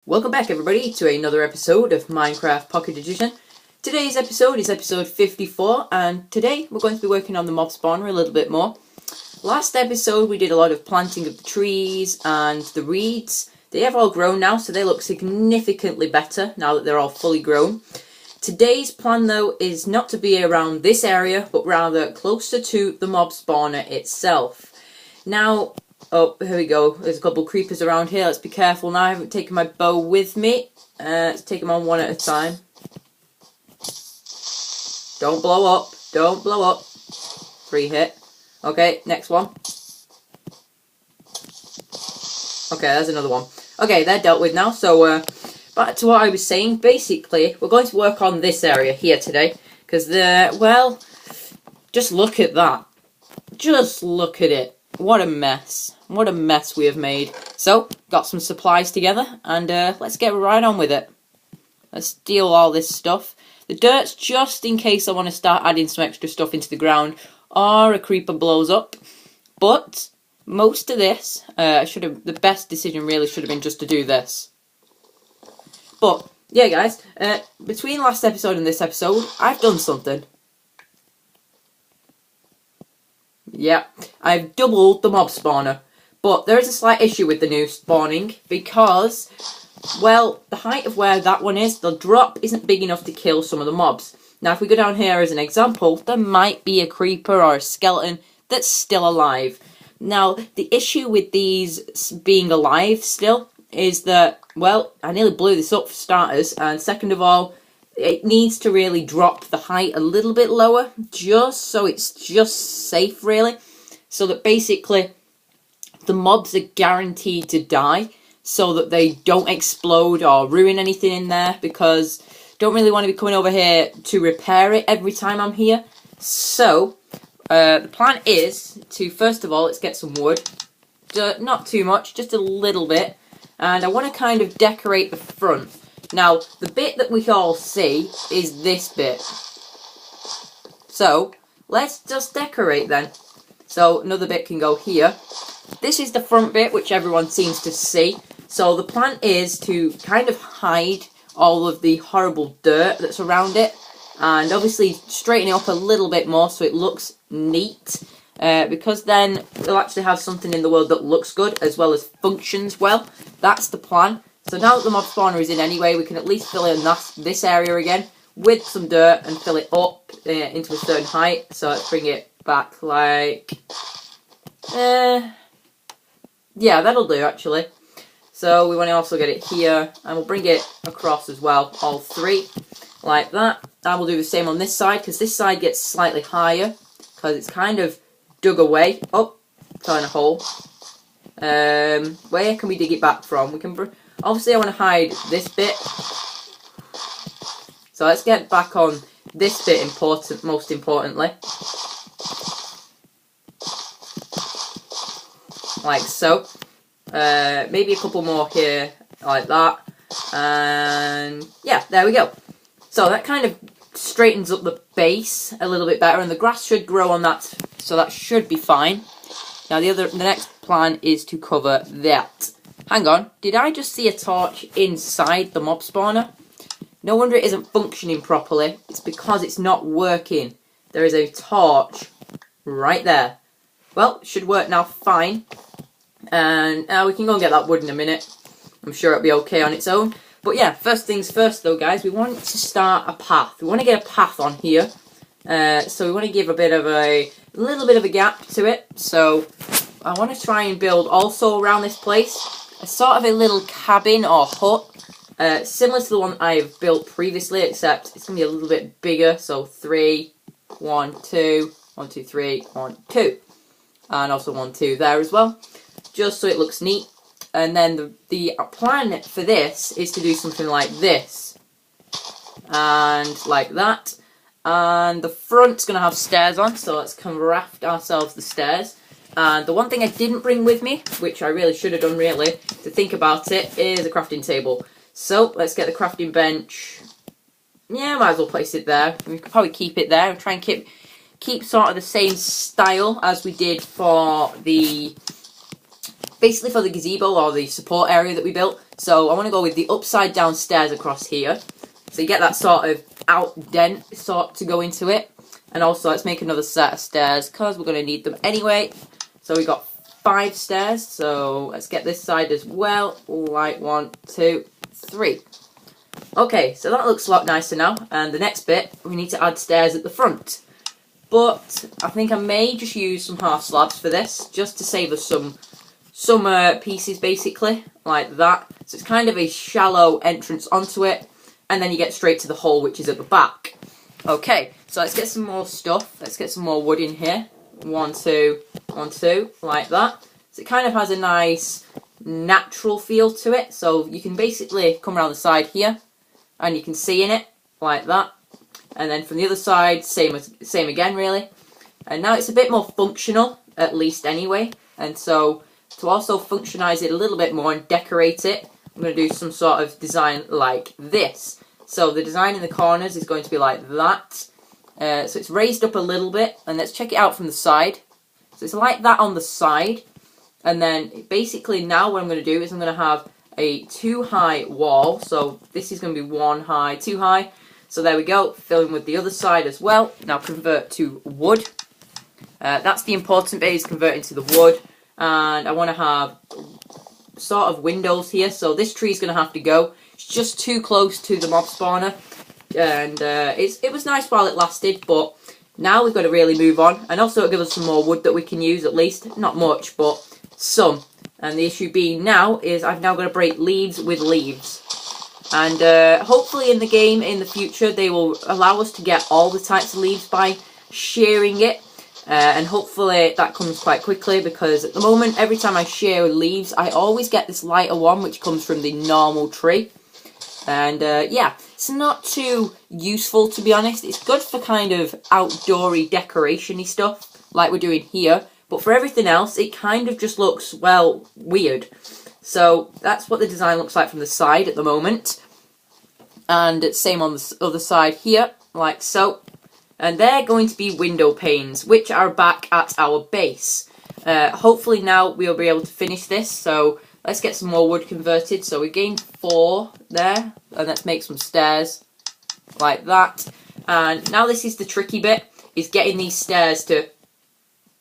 Welcome back everybody to another episode of Minecraft Pocket Edition. Today's episode is episode 54 and today we're going to be working on the mob spawner a little bit more. Last episode we did a lot of planting of the trees and the reeds. They have all grown now, so they look significantly better now that they're all fully grown. Today's plan though is not to be around this area but rather closer to the mob spawner itself. Now, oh, here we go. There's a couple of creepers around here. Let's be careful now. I haven't taken my bow with me. Let's take them on one at a time. Don't blow up. Don't blow up. Free hit. Okay, next one. Okay, there's another one. Okay, they're dealt with now. So, back to what I was saying. Basically, we're going to work on this area here today. Because, well, just look at that. Just look at it. What a mess. What a mess we have made. So, got some supplies together, and let's get right on with it. Let's steal all this stuff. The dirt's just in case I want to start adding some extra stuff into the ground, or a creeper blows up. But, most of this, the best decision really should have been just to do this. But, yeah guys, between last episode and this episode, I've done something. Yeah, I've doubled the mob spawner, but there is a slight issue with the new spawning because, well, the height of where that one is, the drop isn't big enough to kill some of the mobs. Now, if we go down here as an example, there might be a creeper or a skeleton that's still alive. Now, the issue with these being alive still is that, well, I nearly blew this up for starters, and second of all, it needs to really drop the height a little bit lower, just so it's just safe, really. So that basically the mobs are guaranteed to die, so that they don't explode or ruin anything in there, because I don't really want to be coming over here to repair it every time I'm here. So, the plan is to, first of all, let's get some wood. Not too much, just a little bit. And I want to kind of decorate the front. Now, the bit that we all see is this bit. So, let's just decorate then. So, another bit can go here. This is the front bit, which everyone seems to see. So, the plan is to kind of hide all of the horrible dirt that's around it. And obviously, straighten it up a little bit more so it looks neat. Because then, we'll actually have something in the world that looks good, as well as functions well. That's the plan. So now that the mob spawner is in anyway, we can at least fill in this area again with some dirt and fill it up into a certain height. So let's bring it back like... yeah, that'll do actually. So we want to also get it here, and we'll bring it across as well, all three, like that. And we'll do the same on this side, because this side gets slightly higher, because it's kind of dug away. Oh, fell in a hole. Where can we dig it back from? We can... Obviously, I want to hide this bit. So let's get back on this bit most importantly. Like so. Maybe a couple more here, like that. And yeah, there we go. So that kind of straightens up the base a little bit better, and the grass should grow on that, so that should be fine. Now the next plan is to cover that. Hang on, did I just see a torch inside the mob spawner? No wonder it isn't functioning properly. It's because it's not working. There is a torch right there. Well, it should work now fine. And we can go and get that wood in a minute. I'm sure it'll be okay on its own. But yeah, first things first though, guys. We want to start a path. We want to get a path on here. So we want to give a little bit of a gap to it. So I want to try and build also around this place a sort of a little cabin or hut, similar to the one I've built previously, except it's going to be a little bit bigger. So 3, 1, 2, 1, 2, 3, 1, 2. And also 1, 2 there as well, just so it looks neat. And then the plan for this is to do something like this. And like that. And the front's going to have stairs on, so let's craft ourselves the stairs. And the one thing I didn't bring with me, which I really should have done really, to think about it, is a crafting table. So, let's get the crafting bench. Yeah, might as well place it there. We could probably keep it there and try and keep sort of the same style as we did for the basically for the gazebo or the support area that we built. So I want to go with the upside down stairs across here. So you get that sort of outdent sort to go into it. And also let's make another set of stairs because we're going to need them anyway. So we got 5 stairs. So let's get this side as well. Like 1, 2, 3. Okay, so that looks a lot nicer now. And the next bit, we need to add stairs at the front. But I think I may just use some half slabs for this, just to save us some pieces basically, like that. So it's kind of a shallow entrance onto it, and then you get straight to the hole which is at the back. Okay, so let's get some more stuff. Let's get some more wood in here. 1, 2, 1, 2, like that. So it kind of has a nice natural feel to it. So you can basically come around the side here, and you can see in it, like that. And then from the other side, same again really. And now it's a bit more functional, at least anyway. And so to also functionize it a little bit more and decorate it, I'm going to do some sort of design like this. So the design in the corners is going to be like that. So it's raised up a little bit, and let's check it out from the side. So it's like that on the side. And then basically now what I'm going to do is I'm going to have a 2 high wall. So this is going to be 1 high, 2 high. So there we go, filling with the other side as well. Now convert to wood. That's the important bit, is converting to the wood. And I want to have sort of windows here. So this tree is going to have to go. It's just too close to the mob spawner. And it was nice while it lasted, but now we've got to really move on. And also it'll give us some more wood that we can use at least. Not much, but some. And the issue being now is I've now got to break leaves with leaves. And hopefully in the game in the future they will allow us to get all the types of leaves by shearing it. And hopefully that comes quite quickly, because at the moment every time I shear leaves I always get this lighter one which comes from the normal tree. And yeah, it's not too useful to be honest. It's good for kind of outdoory decoration-y stuff like we're doing here. But for everything else it kind of just looks, well, weird. So that's what the design looks like from the side at the moment. And it's same on the other side here, like so. And they're going to be window panes, which are back at our base. Hopefully now we'll be able to finish this. So let's get some more wood converted. So we gained 4 there. And let's make some stairs, like that. And now this is the tricky bit, is getting these stairs to...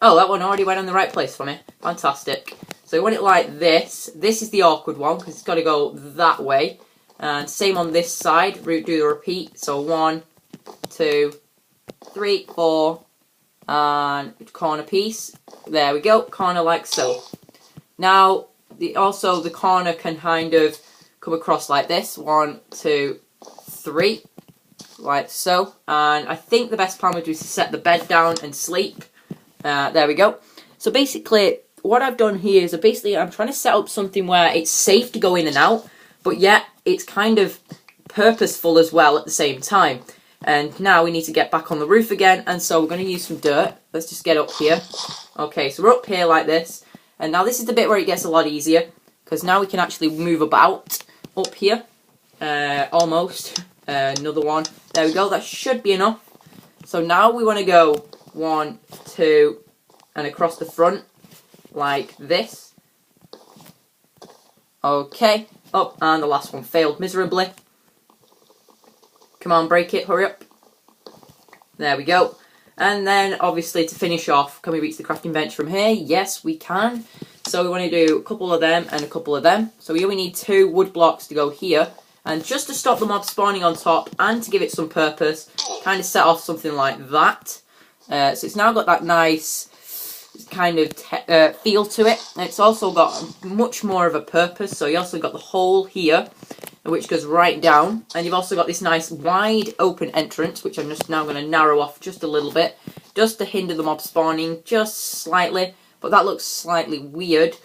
Oh, that one already went in the right place for me. Fantastic. So we want it like this. This is the awkward one because it's got to go that way. And same on this side. Do the repeat. So 1, 2, 3, 4. And corner piece. There we go. Corner like so. Now, also the corner can kind of come across like this. 1, 2, 3. Like so. And I think the best plan would be to set the bed down and sleep. There we go. So basically, what I've done here is I'm trying to set up something where it's safe to go in and out, but yet it's kind of purposeful as well at the same time. And now we need to get back on the roof again, and so we're going to use some dirt. Let's just get up here. Okay, so we're up here like this, and now this is the bit where it gets a lot easier, because now we can actually move about up here. Almost. Another one. There we go, that should be enough. So now we want to go 1, 2, and across the front. Like this. Okay. Oh, and the last one failed miserably. Come on, break it. Hurry up. There we go. And then, obviously, to finish off, can we reach the crafting bench from here? Yes, we can. So we want to do a couple of them and a couple of them. So we only need 2 wood blocks to go here. And just to stop the mob spawning on top and to give it some purpose, kind of set off something like that. So it's now got that nice kind of feel to it. And it's also got much more of a purpose. So you also got the hole here, which goes right down. And you've also got this nice wide open entrance, which I'm just now going to narrow off just a little bit, just to hinder the mob spawning just slightly. But that looks slightly weird.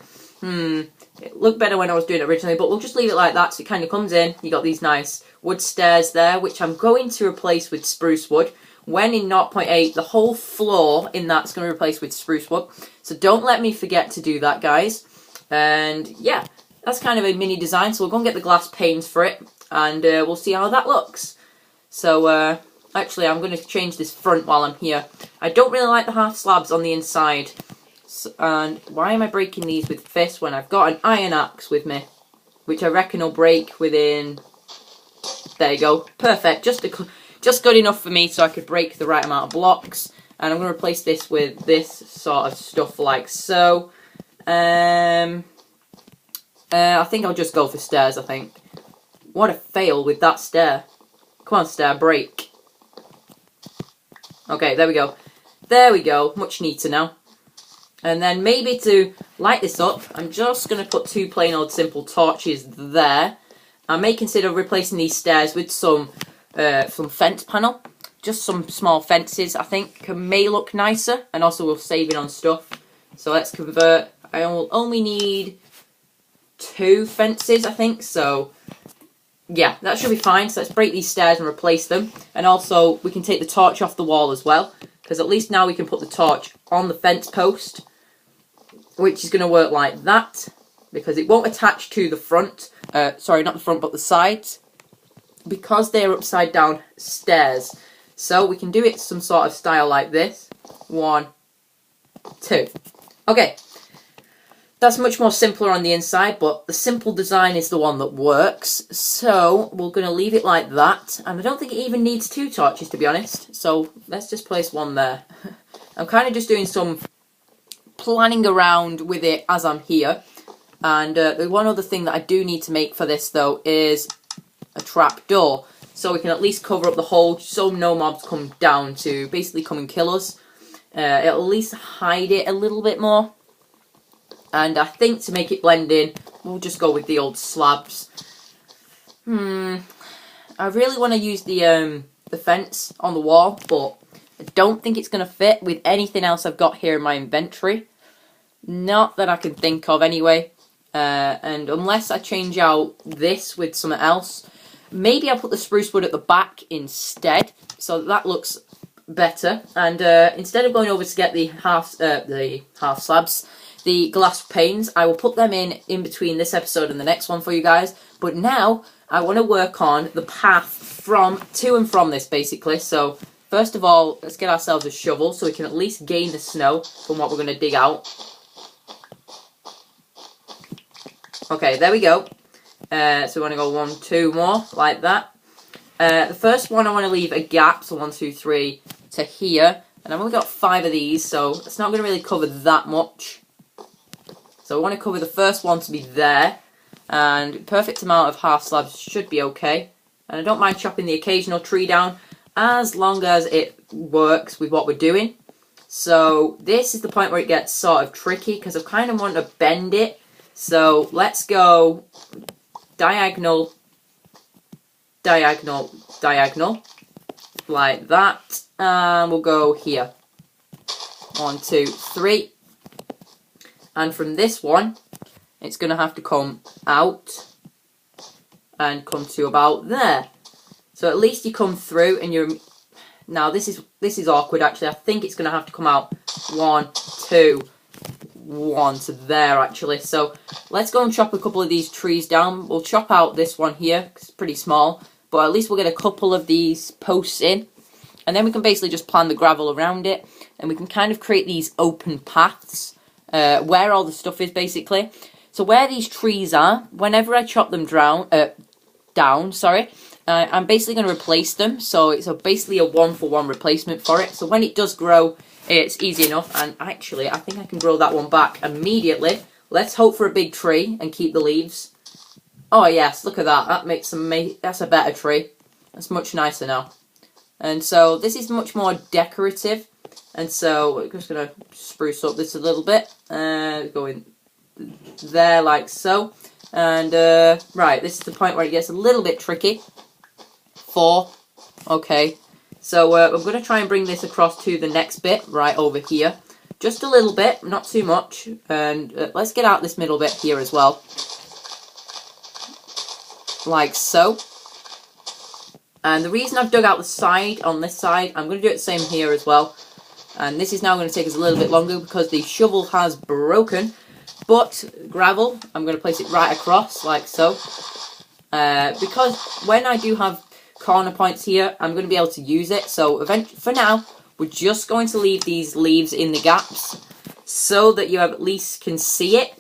It looked better when I was doing it originally, but we'll just leave it like that. So it kind of comes in. You got these nice wood stairs there, which I'm going to replace with spruce wood. When in 0.8, the whole floor in that's going to be replaced with spruce wood. So don't let me forget to do that, guys. And yeah, that's kind of a mini design. So we'll go and get the glass panes for it, and we'll see how that looks. So actually, I'm going to change this front while I'm here. I don't really like the half slabs on the inside. So, and why am I breaking these with fists when I've got an iron axe with me? which I reckon will break within... There you go. Perfect. Just good enough for me so I could break the right amount of blocks. And I'm going to replace this with this sort of stuff like so. I think I'll just go for stairs, I think. What a fail with that stair. Come on, stair, break. Okay, there we go. There we go. Much neater now. And then maybe to light this up, I'm just going to put 2 plain old simple torches there. I may consider replacing these stairs with some fence panel. Just some small fences, I think, may look nicer. And also we're saving on stuff. So let's convert. I will only need 2 fences, I think. So, yeah, that should be fine. So let's break these stairs and replace them. And also, we can take the torch off the wall as well. Because at least now we can put the torch on the fence post. Which is going to work like that. Because it won't attach to the front. Sorry, not the front, but the sides. Because they're upside down stairs. So we can do it some sort of style like this. 1, 2. Okay. That's much more simpler on the inside, but the simple design is the one that works. So we're going to leave it like that. And I don't think it even needs 2 torches, to be honest. So let's just place 1 there. I'm kind of just doing some planning around with it as I'm here. And the one other thing that I do need to make for this, though, is a trap door. So we can at least cover up the hole so no mobs come down to basically come and kill us. It'll at least hide it a little bit more. And I think to make it blend in, we'll just go with the old slabs. I really want to use the fence on the wall, but I don't think it's going to fit with anything else I've got here in my inventory. Not that I can think of anyway. And unless I change out this with something else, maybe I'll put the spruce wood at the back instead, so that looks better. And instead of going over to get the half slabs, the glass panes, I will put them in between this episode and the next one for you guys. But now I want to work on the path from to and from this, basically. So first of all, let's get ourselves a shovel so we can at least gain the snow from what we're going to dig out. Okay, there we go. So we want to go 1, 2 more, like that. The first one I want to leave a gap, so 1, 2, 3 to here. And I've only got 5 of these, so it's not going to really cover that much. So I want to cover the first one to be there. And perfect amount of half slabs should be okay. And I don't mind chopping the occasional tree down, as long as it works with what we're doing. So this is the point where it gets sort of tricky, because I kind of want to bend it. So let's go diagonal, diagonal, diagonal, like that, and we'll go here. 1, 2, 3, and from this one, it's going to have to come out and come to about there. So at least you come through, and you're. Now this is awkward actually. I think it's going to have to come out 1, 2. 1 to there actually. So let's go and chop a couple of these trees down. We'll chop out this one here because it's pretty small, but at least we'll get a couple of these posts in, and then we can basically just plan the gravel around it, and we can kind of create these open paths where all the stuff is basically. So where these trees are, whenever I chop them down, I'm basically going to replace them. So it's basically a 1-for-1 replacement for it. So when it does grow, it's easy enough. And actually, I think I can grow that one back immediately. Let's hope for a big tree and keep the leaves. Oh yes, look at that. That makes that's a better tree. That's much nicer now. And so this is much more decorative. And so we're just going to spruce up this a little bit. Go in there like so. And right, this is the point where it gets a little bit tricky. 4. Okay. So I'm going to try and bring this across to the next bit right over here. Just a little bit, not too much. And let's get out this middle bit here as well. Like so. And the reason I've dug out the side on this side, I'm going to do it the same here as well. And this is now going to take us a little bit longer because the shovel has broken. But gravel, I'm going to place it right across like so. Because when I do have corner points here, I'm going to be able to use it. So for now, we're just going to leave these leaves in the gaps so that you at least can see it.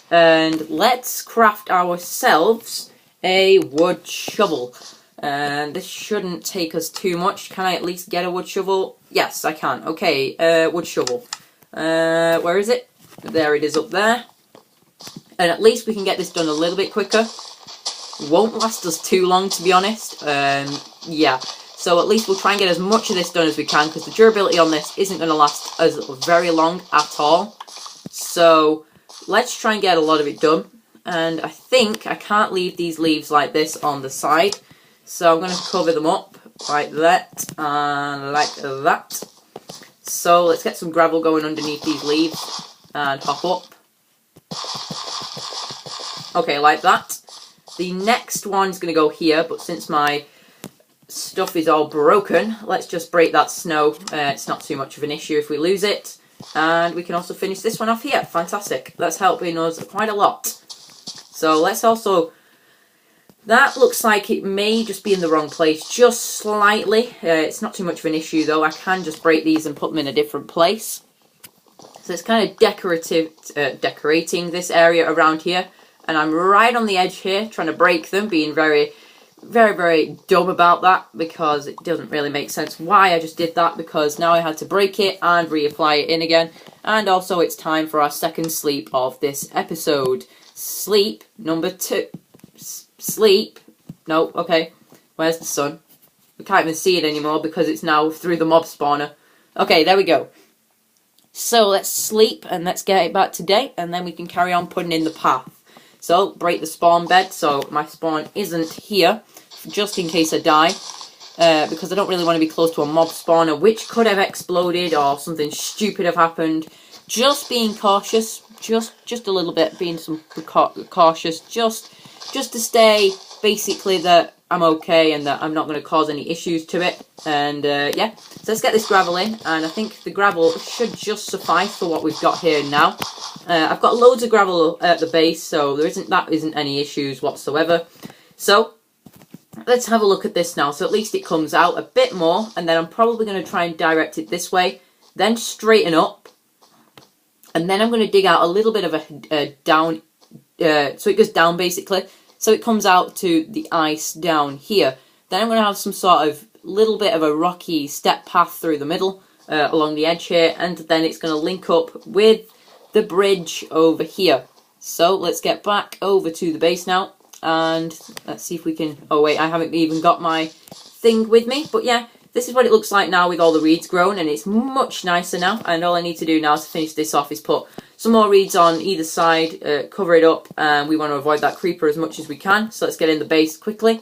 And let's craft ourselves a wood shovel. And this shouldn't take us too much. Can I at least get a wood shovel? Yes, I can. Okay, wood shovel. Where is it? There it is up there. And at least we can get this done a little bit quicker. Won't last us too long, to be honest. Yeah. So at least we'll try and get as much of this done as we can, because the durability on this isn't going to last as very long at all. So let's try and get a lot of it done. And I think I can't leave these leaves like this on the side. So I'm going to cover them up like that and like that. So let's get some gravel going underneath these leaves and hop up. Okay, like that. The next one's going to go here, but since my stuff is all broken, let's just break that snow. It's not too much of an issue if we lose it. And we can also finish this one off here. Fantastic. That's helping us quite a lot. So let's also... That looks like it may just be in the wrong place, just slightly. It's not too much of an issue though. I can just break these and put them in a different place. So it's kind of decorating this area around here. And I'm right on the edge here, trying to break them, being very, very, very dumb about that, because it doesn't really make sense why I just did that, because now I had to break it and reapply it in again. And also it's time for our second sleep of this episode. Sleep number 2. Sleep. No, okay. Where's the sun? We can't even see it anymore because it's now through the mob spawner. Okay, there we go. So let's sleep and let's get it back to date, and then we can carry on putting in the path. So, break the spawn bed so my spawn isn't here, just in case I die. Because I don't really want to be close to a mob spawner, which could have exploded or something stupid have happened. Just being cautious, just a little bit, being some cautious, just to stay basically that I'm okay and that I'm not going to cause any issues to it. And yeah, so let's get this gravel in, and I think the gravel should just suffice for what we've got here now. I've got loads of gravel at the base, so there isn't any issues whatsoever. So let's have a look at this now. So at least it comes out a bit more, and then I'm probably going to try and direct it this way, then straighten up, and then I'm going to dig out a little bit of a down, so it goes down basically. So it comes out to the ice down here. Then I'm going to have some sort of little bit of a rocky step path through the middle, along the edge here, and then it's going to link up with the bridge over here. So let's get back over to the base now, and let's see if we can... Oh wait, I haven't even got my thing with me, but yeah, this is what it looks like now with all the reeds grown, and it's much nicer now. And all I need to do now to finish this off is put some more reeds on either side, cover it up, and we want to avoid that creeper as much as we can. So let's get in the base quickly,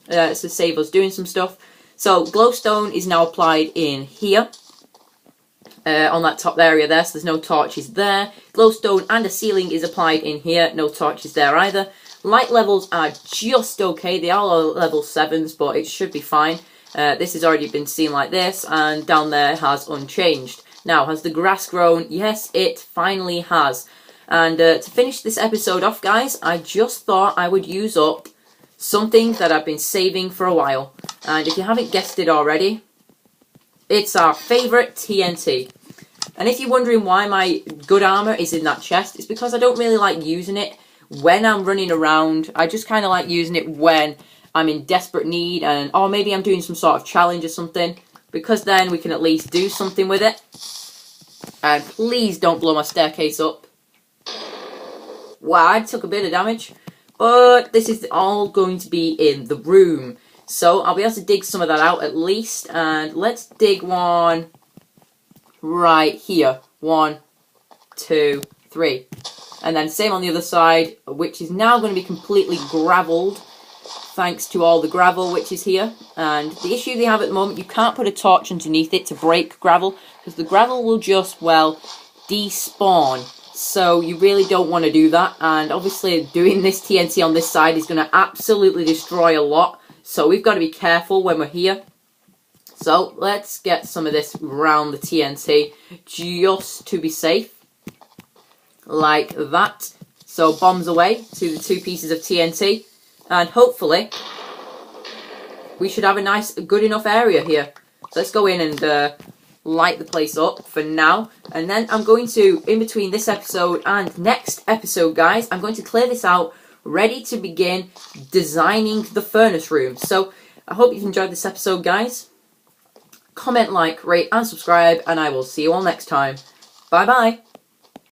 to save us doing some stuff. So glowstone is now applied in here, on that top area there, so there's no torches there. Glowstone and a ceiling is applied in here, no torches there either. Light levels are just okay, they are all level 7s, but it should be fine. This has already been seen like this, and down there has unchanged. Now, has the grass grown? Yes, it finally has. And to finish this episode off, guys, I just thought I would use up something that I've been saving for a while. And if you haven't guessed it already, it's our favourite TNT. And if you're wondering why my good armour is in that chest, it's because I don't really like using it when I'm running around. I just kind of like using it when I'm in desperate need, and or maybe I'm doing some sort of challenge or something, because then we can at least do something with it. And please don't blow my staircase up. Wow, I took a bit of damage. But this is all going to be in the room. So I'll be able to dig some of that out at least. And let's dig one right here. 1, 2, 3. And then same on the other side, which is now going to be completely gravelled, thanks to all the gravel which is here. And the issue they have at the moment, you can't put a torch underneath it to break gravel, because the gravel will just, well, despawn. So you really don't want to do that. And obviously doing this TNT on this side is going to absolutely destroy a lot. So we've got to be careful when we're here. So let's get some of this around the TNT just to be safe. Like that. So bombs away to the 2 pieces of TNT. And hopefully we should have a nice, good enough area here. So let's go in and light the place up for now. And then I'm going to, in between this episode and next episode, guys, I'm going to clear this out, ready to begin designing the furnace room. So I hope you've enjoyed this episode, guys. Comment, like, rate, and subscribe, and I will see you all next time. Bye-bye.